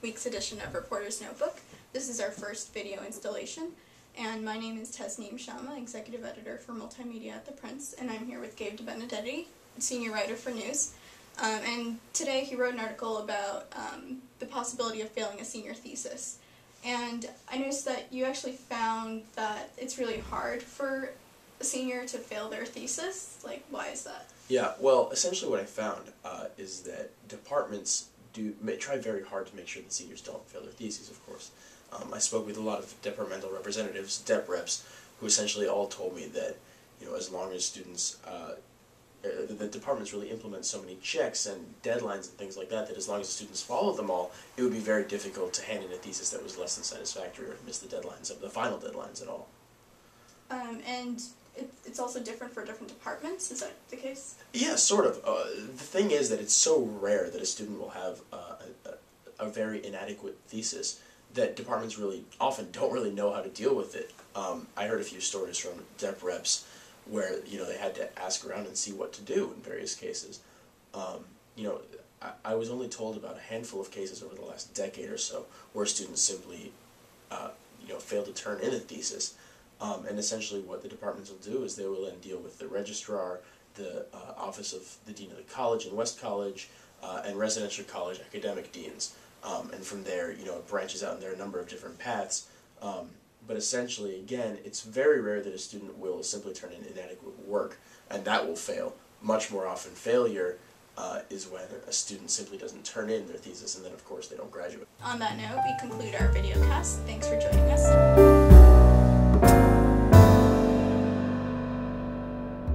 week's edition of Reporter's Notebook. This is our first video installation, and my name is Tesneem Sharma, Executive Editor for Multimedia at the Prince, and I'm here with Gabriel Debenedetti, Senior Writer for News. And today he wrote an article about the possibility of failing a senior thesis. And I noticed that you actually found that it's really hard for a senior to fail their thesis. Like, why is that? Yeah, well, essentially what I found is that departments try very hard to make sure that seniors don't fail their theses, of course. I spoke with a lot of departmental representatives, DEP reps, who essentially all told me that, you know, as long as students, the departments really implement so many checks and deadlines and things like that, that as long as the students follow them all, it would be very difficult to hand in a thesis that was less than satisfactory or miss the deadlines, the final deadlines at all. And it's also different for different departments, is that the case? Yeah, sort of. The thing is that it's so rare that a student will have a very inadequate thesis that departments really often don't really know how to deal with it. I heard a few stories from DEP reps where, you know, they had to ask around and see what to do in various cases. You know, I was only told about a handful of cases over the last decade or so where students simply, you know, failed to turn in a thesis. And essentially what the departments will do is they will then deal with the registrar, the office of the dean of the college and West College, and residential college academic deans. And from there, you know, it branches out, and there are a number of different paths. But essentially, again, it's very rare that a student will simply turn in inadequate work, and that will fail. Much more often, failure is when a student simply doesn't turn in their thesis, and then, of course, they don't graduate. On that note, we conclude our video cast. Thanks for joining us.